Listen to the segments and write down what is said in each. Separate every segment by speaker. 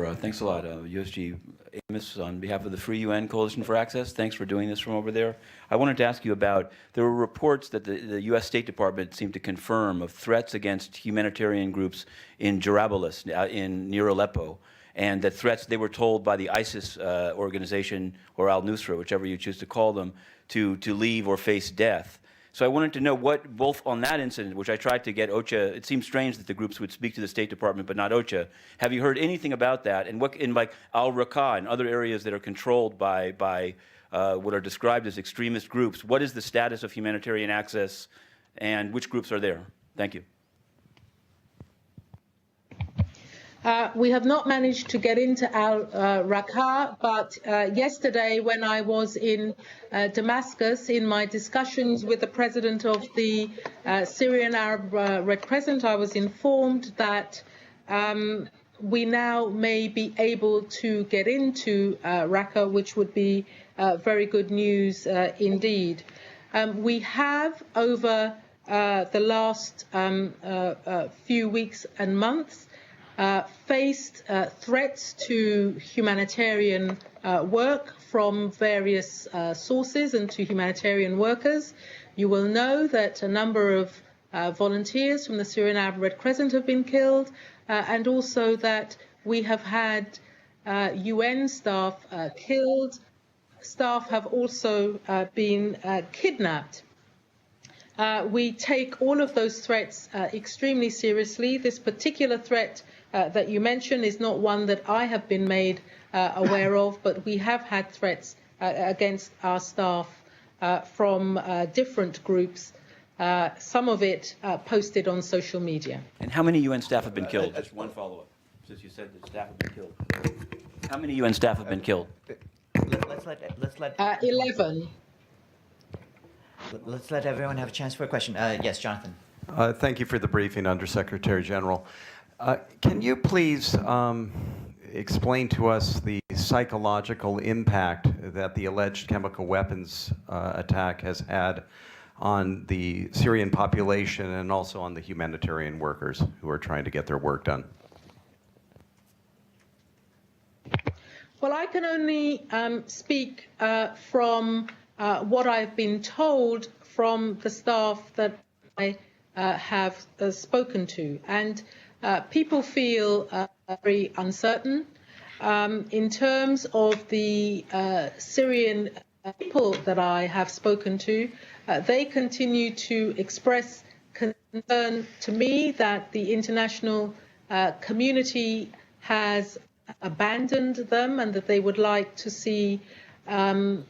Speaker 1: Thanks a lot, USG Amos, on behalf of the Free UN Coalition for Access. Thanks for doing this from over there. I wanted to ask you about, there were reports that the U.S. State Department seemed to confirm of threats against humanitarian groups in Jarablus, near Aleppo, and that threats, they were told by the ISIS organization, or al-Nusra, whichever you choose to call them, to leave or face death. So I wanted to know what, both on that incident, which I tried to get OCHA, it seems strange that the groups would speak to the State Department but not OCHA. Have you heard anything about that? And what, in like al-Raqqa and other areas that are controlled by what are described as extremist groups, what is the status of humanitarian access and which groups are there? Thank you.
Speaker 2: We have not managed to get into al-Raqqa, but yesterday when I was in Damascus in my discussions with the president of the Syrian Arab Red Crescent, I was informed that we now may be able to get into Raqqa, which would be very good news indeed. We have, over the last few weeks and months, faced threats to humanitarian work from various sources and to humanitarian workers. You will know that a number of volunteers from the Syrian Arab Red Crescent have been killed, and also that we have had UN staff killed. Staff have also been kidnapped. We take all of those threats extremely seriously. This particular threat that you mentioned is not one that I have been made aware of, but we have had threats against our staff from different groups, some of it posted on social media.
Speaker 1: And how many UN staff have been killed? Just one follow-up, since you said that staff have been killed. How many UN staff have been killed?
Speaker 3: Let's let
Speaker 2: 11.
Speaker 3: Let's let everyone have a chance for a question. Yes, Jonathan.
Speaker 4: Thank you for the briefing, Undersecretary General. Can you please explain to us the psychological impact that the alleged chemical weapons attack has had on the Syrian population and also on the humanitarian workers who are trying to get their work done?
Speaker 2: Well, I can only speak from what I've been told from the staff that I have spoken to. And people feel very uncertain. In terms of the Syrian people that I have spoken to, they continue to express concern to me that the international community has abandoned them and that they would like to see action,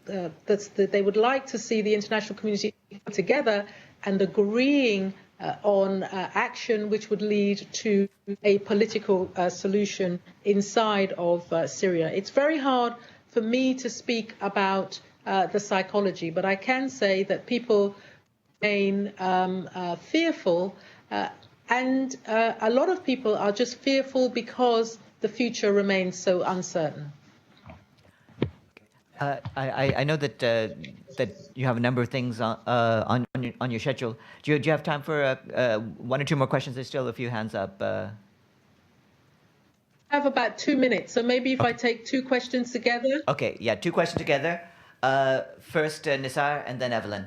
Speaker 2: that they would like to see the international community together and agreeing on action which would lead to a political solution inside of Syria. It's very hard for me to speak about the psychology, but I can say that people remain fearful, and a lot of people are just fearful because the future remains so uncertain.
Speaker 3: I know that that you have a number of things on your schedule. Do you have time for one or two more questions? There's still a few hands up.
Speaker 2: I have about 2 minutes, so maybe if I take two questions together.
Speaker 3: Okay, yeah, two questions together. First Nisar and then Evelyn.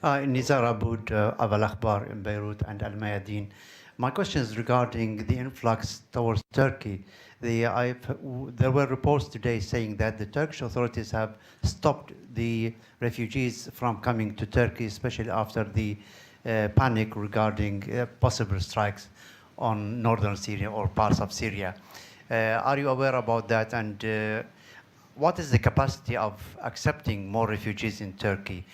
Speaker 5: Nizar Aboud, Aval Akhbar in Beirut and Al Mayadeen. My question is regarding the influx towards Turkey. There were reports today saying that the Turkish authorities have stopped the refugees from coming to Turkey, especially after the panic regarding possible strikes on northern Syria or parts of Syria. Are you aware about that? And what is the capacity of accepting more refugees in Turkey,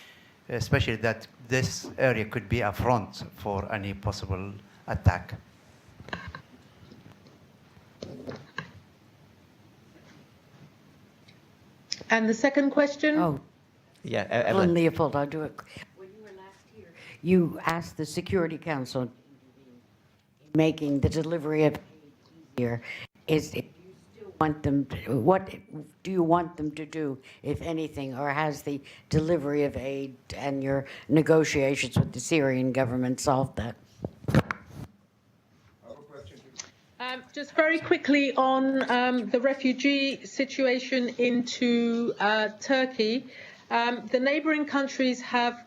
Speaker 5: especially that this area could be a front for any possible attack?
Speaker 2: And the second question?
Speaker 6: Oh,
Speaker 3: Yeah, Evelyn.
Speaker 6: Leopold, I'll do it. When you were last here, you asked the Security Council making the delivery of aid easier. Is if you still want them to, what do you want them to do, if anything, or has the delivery of aid and your negotiations with the Syrian government solved that?
Speaker 2: Just very quickly on the refugee situation into Turkey. The neighbouring countries have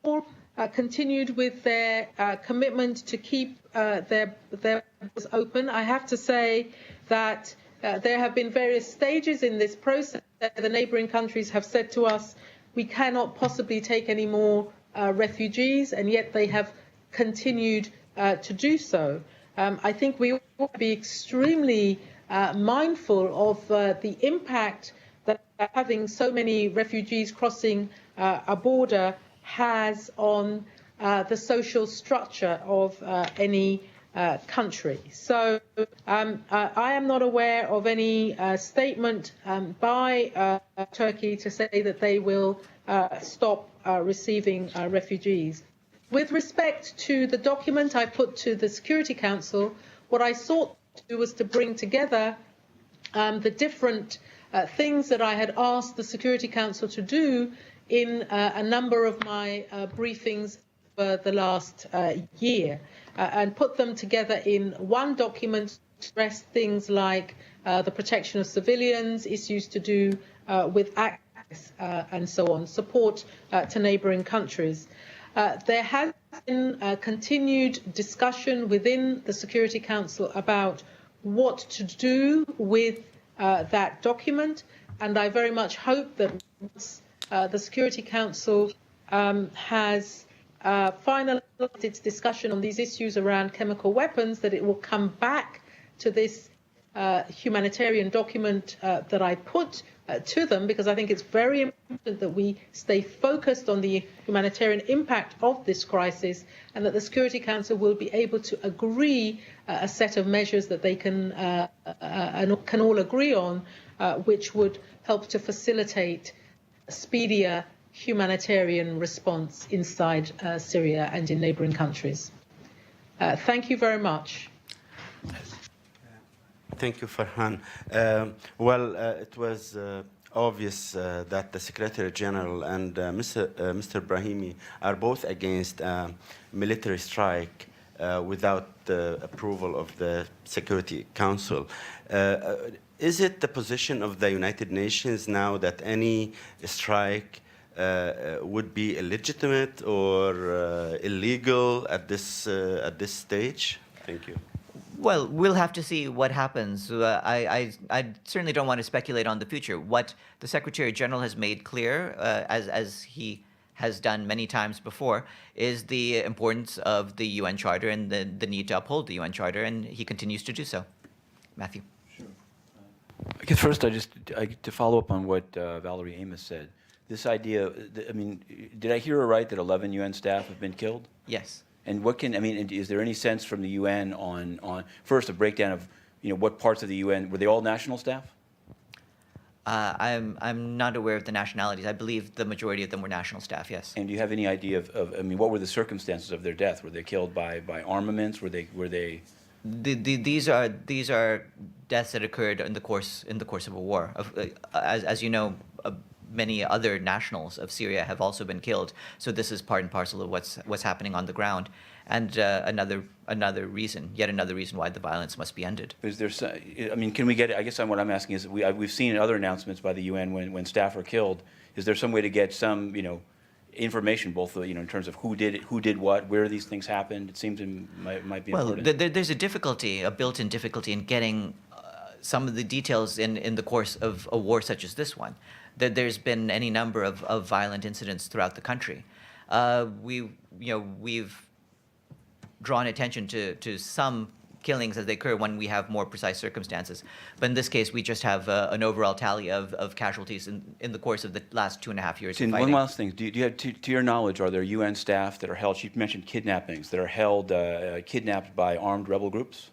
Speaker 2: all continued with their commitment to keep their borders open. I have to say that there have been various stages in this process. The neighbouring countries have said to us, we cannot possibly take any more refugees, and yet they have continued to do so. I think we ought to be extremely mindful of the impact that having so many refugees crossing a border has on the social structure of any country. So I am not aware of any statement by Turkey to say that they will stop receiving refugees. With respect to the document I put to the Security Council, what I sought to do was to bring together the different things that I had asked the Security Council to do in a number of my briefings for the last year, and put them together in one document to address things like the protection of civilians, issues to do with access and so on, support to neighbouring countries. There has been a continued discussion within the Security Council about what to do with that document, and I very much hope that once the Security Council has finalised its discussion on these issues around chemical weapons, that it will come back to this humanitarian document that I put to them, because I think it's very important that we stay focused on the humanitarian impact of this crisis, and that the Security Council will be able to agree a set of measures that they can all agree on, which would help to facilitate a speedier humanitarian response inside Syria and in neighbouring countries. Thank you very much.
Speaker 7: Thank you, Farhan. It was obvious that the Secretary General and Mr. Brahimi are both against military strike without the approval of the Security Council. Is it the position of the United Nations now that any strike would be illegitimate or illegal at this stage? Thank you.
Speaker 3: Well, we'll have to see what happens. I certainly don't want to speculate on the future. What the Secretary General has made clear, as he has done many times before, is the importance of the UN Charter and the need to uphold the UN Charter, and he continues to do so. Matthew.
Speaker 1: I guess first, to follow up on what Valerie Amos said, this idea, I mean, did I hear her right that 11 UN staff have been killed?
Speaker 3: Yes.
Speaker 1: And is there any sense from the UN on first a breakdown of, what parts of the UN, were they all national staff?
Speaker 3: I'm not aware of the nationalities. I believe the majority of them were national staff, yes.
Speaker 1: And do you have any idea of what were the circumstances of their death? Were they killed by armaments? Were they?
Speaker 3: These are deaths that occurred in the course of a war. As you know, many other nationals of Syria have also been killed. So this is part and parcel of what's happening on the ground, and yet another reason why the violence must be ended.
Speaker 1: Is there? Can we get? I guess what I'm asking is, we've seen other announcements by the UN when staff are killed. Is there some way to get some information, both in terms of who did what, where these things happened? It seems it might be important.
Speaker 3: Well, there's a built-in difficulty in getting some of the details in the course of a war such as this one. There's been any number of violent incidents throughout the country. We've drawn attention to some killings as they occur when we have more precise circumstances. But in this case, we just have an overall tally of casualties in the course of the last 2.5 years of fighting.
Speaker 1: One last thing. Do you have, to your knowledge, are there UN staff that are held, she mentioned kidnappings, that are held, kidnapped by armed rebel groups?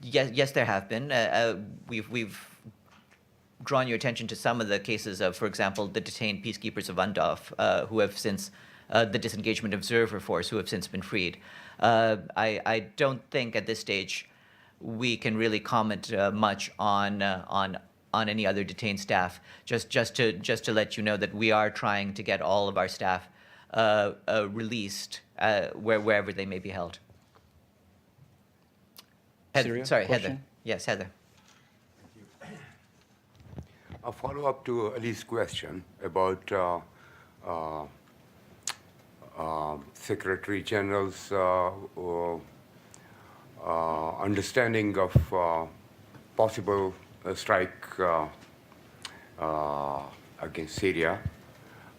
Speaker 3: Yes, there have been. We've drawn your attention to some of the cases of, for example, the detained peacekeepers of UNDOF, who have since, the disengagement observer force, who have since been freed. I don't think at this stage we can really comment much on any other detained staff. Just to let you know that we are trying to get all of our staff released wherever they may be held.
Speaker 1: Syria
Speaker 3: Sorry,
Speaker 1: question?
Speaker 3: Heather. Yes, Heather.
Speaker 8: A follow-up to Ali's question about Secretary General's understanding of possible strike against Syria.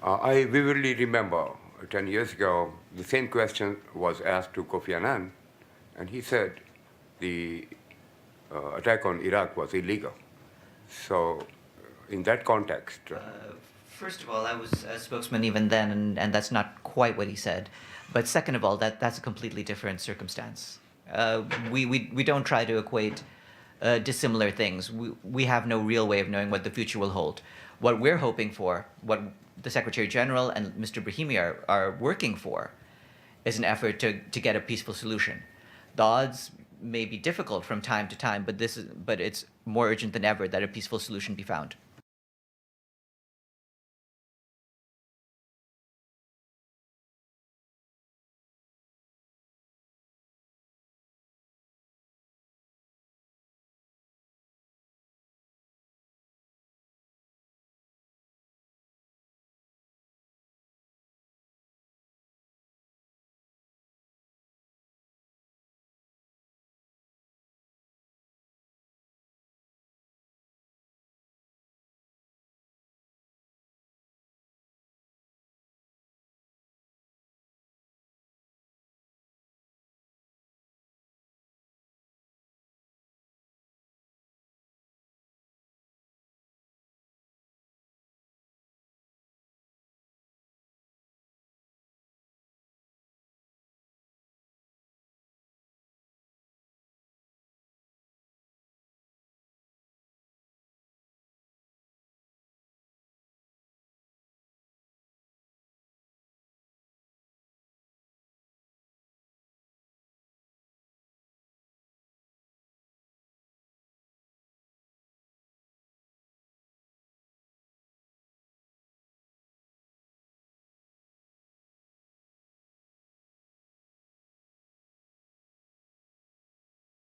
Speaker 8: I vividly remember 10 years ago, the same question was asked to Kofi Annan, and he said the attack on Iraq was illegal. So, in that context,
Speaker 3: First of all, I was a spokesman even then, and that's not quite what he said. But second of all, that's a completely different circumstance. We don't try to equate dissimilar things. We have no real way of knowing what the future will hold. What we're hoping for, what the Secretary General and Mr. Brahimi are working for, is an effort to get a peaceful solution. The odds may be difficult from time to time, but it's more urgent than ever that a peaceful solution be found.